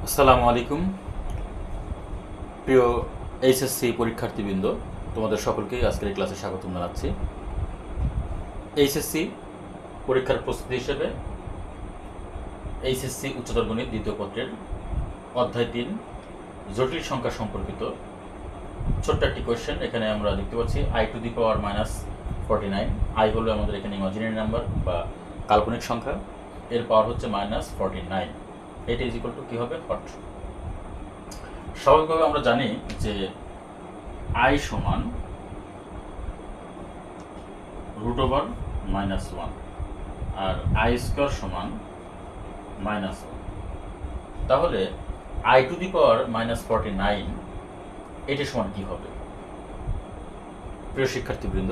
আসসালামু আলাইকুম প্রিয় এইচএসসি পরীক্ষার্থীবৃন্দ, তোমাদের সকলকেই আজকের এই ক্লাসে স্বাগত জানাচ্ছি। এইচএসসি পরীক্ষার প্রস্তুতি হিসেবে এইচএসসি উচ্চতর গণিত দ্বিতীয় পত্রের অধ্যায় ৩ জটিল সংখ্যা সম্পর্কিত ছোট্ট একটি কোয়েশ্চেন এখানে আমরা দেখতে পাচ্ছি। i⁻49, আই হলো আমাদের এখানে ইমাজিনারি নাম্বার বা কাল্পনিক সংখ্যা, এর পাওয়ার হচ্ছে -49। এটা ইজ ইকুয়াল টু কী হবে? হট। স্বাভাবিকভাবে আমরা জানি যে i সমান √(-1) আর i² সমান -1। তাহলে i⁻49 এটি সমান কি হবে? প্রিয় শিক্ষার্থীবৃন্দ,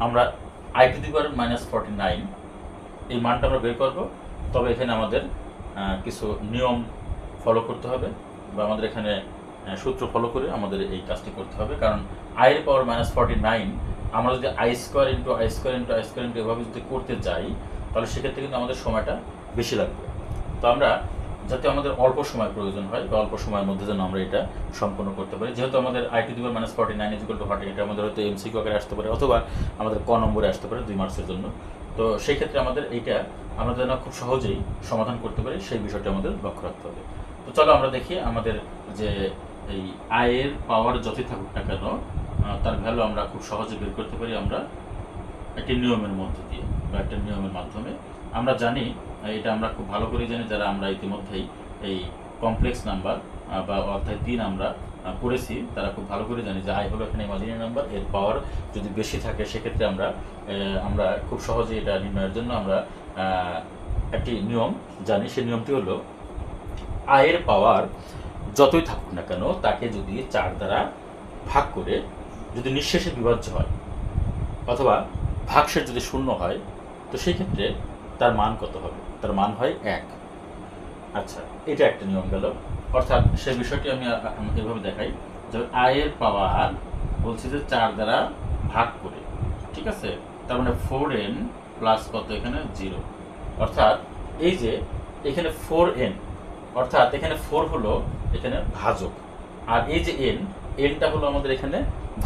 আমরা i⁻49 এই মানটা আমরা বের করব। তবে এখানে আমাদের কিছু নিয়ম ফলো করতে হবে বা আমাদের এখানে সূত্র ফলো করে আমাদের এই কাজটি করতে হবে। কারণ i⁻49 আমরা যদি i² এভাবে যদি করতে যাই তাহলে সেক্ষেত্রে কিন্তু আমাদের সময়টা বেশি লাগবে। তো আমরা যাতে আমাদের অল্প সময় প্রয়োজন হয় বা অল্প সময়ের মধ্যে যেন আমরা এটা সম্পন্ন করতে পারি, যেহেতু আমাদের i⁻49 হট, এটা আমাদের হয়তো এমসিকিউ আকারে আসতে পারে অথবা আমাদের ক নম্বরে আসতে পারে 2 মার্কসের জন্য। তো সেই ক্ষেত্রে আমাদের এইটা আমরা যেন খুব সহজেই সমাধান করতে পারি সেই বিষয়টা আমাদের লক্ষ্য রাখতে হবে। তো চলো আমরা দেখি আমাদের যে এই আয়ের পাওয়ার যতই থাকুক না কেন তার ভ্যালু আমরা খুব সহজে বের করতে পারি আমরা একটি নিয়মের মধ্য দিয়ে বা একটা নিয়মের মাধ্যমে। আমরা জানি, এটা আমরা খুব ভালো করে জানি যারা আমরা ইতিমধ্যেই এই কমপ্লেক্স নাম্বার বা অধ্যায় 3 আমরা পড়েছি, তারা খুব ভালো করে জানি যে আই হলো এখানে ইমাজিনারি নাম্বার, এর পাওয়ার যদি বেশি থাকে সেক্ষেত্রে আমরা খুব সহজে এটা নির্ণয়ের জন্য আমরা একটি নিয়ম জানি। সেই নিয়মটি হলো আয়ের পাওয়ার যতই থাকুক না কেন তাকে যদি 4 দ্বারা ভাগ করে যদি নিঃশেষে বিভাজ্য হয় অথবা ভাগশেষ যদি 0 হয় তো সেই ক্ষেত্রে তার মান কত হবে? তার মান হয় 1। আচ্ছা, এটা একটা নিয়ম গেল। অর্থাৎ সেই বিষয়টি আমি এভাবে দেখাই যে আয়ের পাওয়ার বলছি যে 4 দ্বারা ভাগ করে, ঠিক আছে? তার মানে 4n প্লাস কত এখানে 0। অর্থাৎ এই যে এখানে 4n, অর্থাৎ এখানে 4 হলো এখানে ভাজক, আর এই যে nটা হলো আমাদের এখানে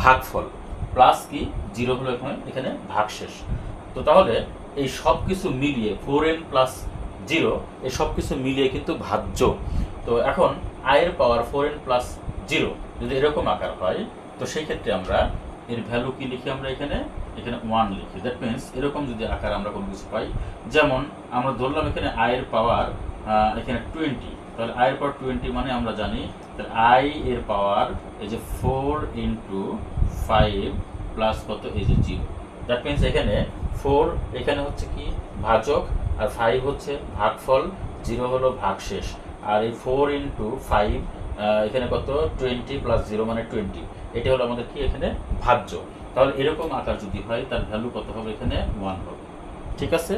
ভাগফল, প্লাস কি 0 হলো এখানে ভাগশেষ। তো তাহলে এই সব কিছু মিলিয়ে 4n প্লাস 0 এই সব কিছু মিলিয়ে কিন্তু ভাজ্য। তো এখন আয়ের পাওয়ার 4n প্লাস 0 যদি এরকম আকার হয় তো সেই ক্ষেত্রে আমরা এর ভ্যালু কি লিখি? আমরা এখানে 1 লিখি। দ্যাট মিনস এরকম যদি আকার আমরা কোনো কিছু পাই, যেমন আমরা ধরলাম এখানে আয়ের পাওয়ার এখানে 20, তাহলে আয়ের পাওয়ার 20 মানে আমরা জানি আই এর পাওয়ার এই যে 4 × 5 প্লাস কত এই যে 0। দ্যাট মিনস এখানে 4 এখানে হচ্ছে কি ভাজক, আর 5 হচ্ছে ভাগফল, 0 হলো ভাগশেষ, আর এই 4 × 5 এখানে কত 20 প্লাস 0 মানে 20, এটা হলো আমাদের কি এখানে ভাজ্য। তাহলে এরকম আকার যদি হয় তার ভ্যালু কত হবে? এখানে 1 হবে। ঠিক আছে?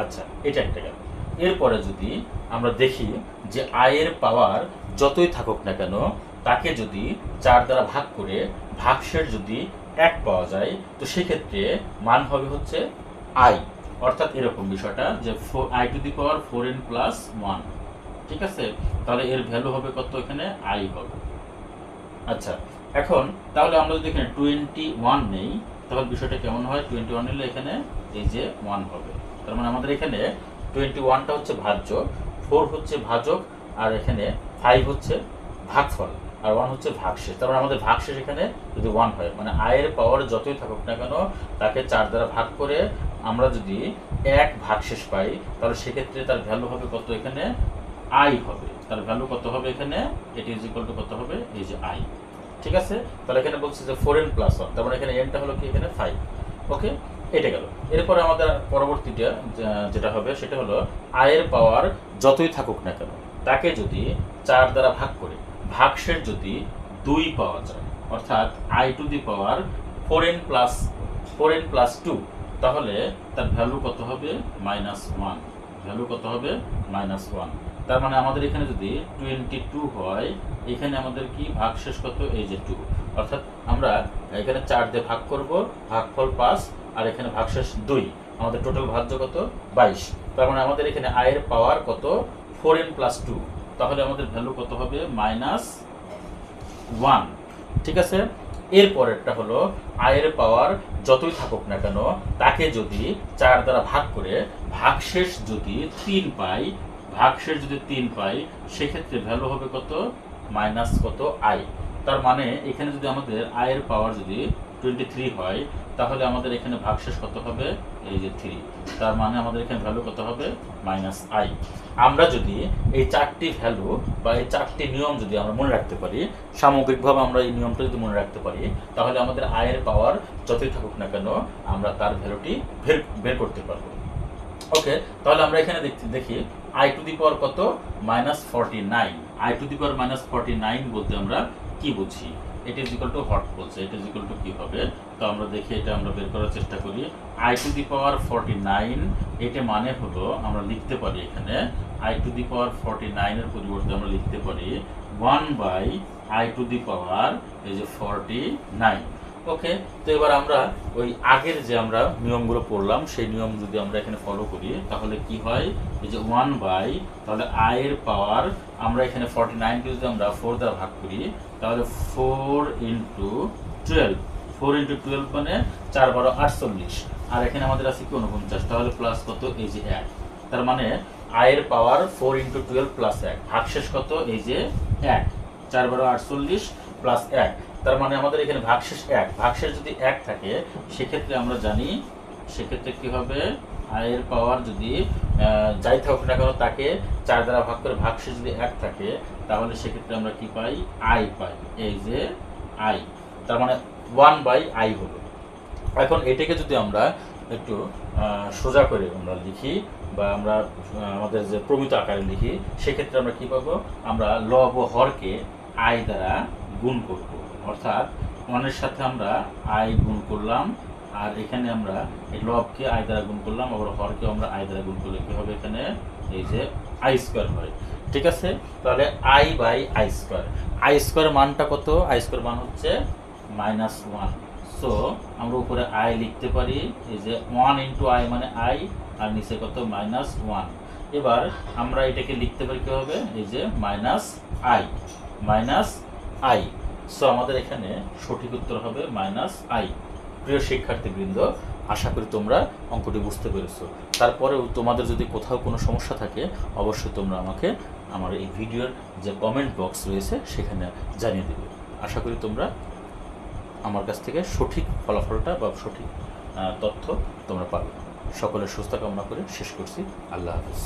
আচ্ছা, এটা একটা গেল। এরপরে যদি আমরা দেখি যে আয়ের পাওয়ার যতই থাকুক না কেন তাকে যদি 4 দ্বারা ভাগ করে ভাগশেষ যদি 1 পাওয়া যায় তো সেক্ষেত্রে মান হবে হচ্ছে আই। অর্থাৎ এরকম বিষয়টা যে i⁻4n প্লাস 1, ঠিক আছে? তাহলে এর ভ্যালু হবে কত? এখানে আই হবে। আচ্ছা, এখন তাহলে আমরা যদি এখানে 21 নেই তাহলে বিষয়টা কেমন হয়? 21 নিলে এখানে এই যে 1 হবে। তার মানে আমাদের এখানে 21টা হচ্ছে ভাজ্য, 4 হচ্ছে ভাজক, আর এখানে 5 হচ্ছে ভাগফল, আর 1 হচ্ছে ভাগশেষ। তার মানে আমাদের ভাগশেষ এখানে যদি 1 হয়, মানে আয়ের পাওয়ার যতই থাকুক না কেন তাকে 4 দ্বারা ভাগ করে আমরা যদি 1 ভাগশেষ পাই তাহলে সেক্ষেত্রে তার ভ্যালু হবে কত? এখানে আই হবে। তার ভ্যালু কত হবে? এখানে এটি ইজ ইকুয়াল টু কত হবে? এই যে আই। ঠিক আছে? তাহলে এখানে বলছে যে 4n প্লাস 1, তার মানে এখানে nটা হলো কি? এখানে 5। ওকে, এটা গেল। এরপরে আমাদের পরবর্তীটা যেটা হবে সেটা হলো আয়ের পাওয়ার যতই থাকুক না কেন তাকে যদি 4 দ্বারা ভাগ করে ভাগশেষ যদি 2 পাওয়া যায়, অর্থাৎ i⁻4n প্লাস 2, তাহলে তার ভ্যালু কত হবে? -1। ভ্যালু কত হবে? -1। তার মানে আমাদের এখানে যদি 22 হয়, এখানে আমাদের কি ভাগশেষ কত? এই যে 2। অর্থাৎ আমরা এখানে 4 দিয়ে ভাগ করব, ভাগফল 5, আর এখানে ভাগশেষ 2, আমাদের টোটাল ভাজ্য কত? 22। তার মানে আমাদের এখানে আয়ের পাওয়ার কত? 4n প্লাস 2, তাহলে আমাদের ভ্যালু কত হবে -1। ঠিক আছে, এর পরেরটা হলো আয়ের পাওয়ার যতই থাকুক না কেন তাকে যদি 4 দ্বারা ভাগ করে ভাগশেষ যদি 3 পাই, সেক্ষেত্রে ভ্যালু হবে কত মাইনাস কত আই। তার মানে এখানে যদি আমাদের আয়ের পাওয়ার যদি 23 হয়, তাহলে আমাদের এখানে ভাগশেষ কত হবে এই যে 3। তার মানে আমাদের এখানে ভ্যালু কত হবে -i। আমরা যদি এই 4টি ভ্যালু বা এই 4টি নিয়ম যদি আমরা মনে রাখতে পারি, সামগ্রিকভাবে আমরা এই নিয়মটা যদি মনে রাখতে পারি, তাহলে আমাদের আয়ের পাওয়ার যতই থাকুক না কেন আমরা তার ভ্যালুটি বের করতে পারবো। ওকে, তাহলে আমরা এখানে দেখি i টু দি পাওয়ার কত -49। i টু দি পাওয়ার -49 বলতে আমরা কি বুঝি? এটা ইজ ইকুয়াল টু হট বলছে, এটা ইজ ইকুয়াল টু কি হবে? তো আমরা দেখি, এটা আমরা বের করার চেষ্টা করি। i টু দি পাওয়ার 49 এটা মানে হলো আমরা লিখতে পারি এখানে i টু দি পাওয়ার 49 এর পরিবর্তে আমরা লিখতে পারি 1/i টু দি পাওয়ার এই যে 49। ওকে, তো এবার আমরা ওই আগের যে আমরা নিয়মগুলো পড়লাম সেই নিয়ম যদি আমরা এখানে ফলো করি, তাহলে কি হয় এই যে 1/, তাহলে i এর পাওয়ার আমরা এখানে 49 কে যদি আমরা 4 দ্বারা ভাগ করি, তাহলে 4 ইন্টু 12 মানে 4 12 48, আর এখানে আমাদের আছে কি 49, তাহলে প্লাস কত এই যে 1। তার মানে i এর পাওয়ার 4 ইন্টু 12 প্লাস 1, ভাগশেষ কত এই যে 1, 4 12 48 প্লাস 1। তার মানে আমাদের এখানে ভাগশেষ 1, ভাগশেষ যদি 1 থাকে সেক্ষেত্রে আমরা জানি সেক্ষেত্রে কি হবে, i এর পাওয়ার যদি যাই থাকুক না কেন তাকে 4 দ্বারা ভাগ করে ভাগশেষ যদি 1 থাকে, তাহলে সেক্ষেত্রে আমরা কি পাই i পাই, এই যে i। তার মানে 1/i হলো। এখন এটাকে যদি আমরা একটু সোজা করে আমরা লিখি বা আমরা আমাদের যে প্রমিত আকারে লিখি, সেক্ষেত্রে আমরা কি পাবো, আমরা লব ও হরকে i দ্বারা গুণ করব, অর্থাৎ 1 এর সাথে আমরা i গুণ করলাম, আর এখানে আমরা এই লবকে i দ্বারা গুণ করলাম, আবার হরকে আমরা i দ্বারা গুণ করলে কি হবে এখানে এই যে i স্কয়ার হয়। ঠিক আছে, তাহলে i স্কয়ার মানটা কত? i স্কয়ার মান হচ্ছে -1। সো আমরা উপরে i লিখতে পারি এই যে 1 ইন্টু i মানে i, আর নিচে কত -1। এবার আমরা এটাকে লিখতে পারি কি হবে এই যে -i। সো আমাদের এখানে সঠিক উত্তর হবে -i। প্রিয় শিক্ষার্থীবৃন্দ, আশা করি তোমরা অঙ্কটি বুঝতে পেরেছো। তারপরেও তোমাদের যদি কোথাও কোনো সমস্যা থাকে, অবশ্যই তোমরা আমাকে আমার এই ভিডিওর যে কমেন্ট বক্স রয়েছে সেখানে জানিয়ে দেবে। আশা করি তোমরা আমার কাছ থেকে সঠিক ফলাফলটা বা সঠিক তথ্য তোমরা পাবে। সকলের সুস্থ কামনা করে শেষ করছি। আল্লাহ হাফেজ।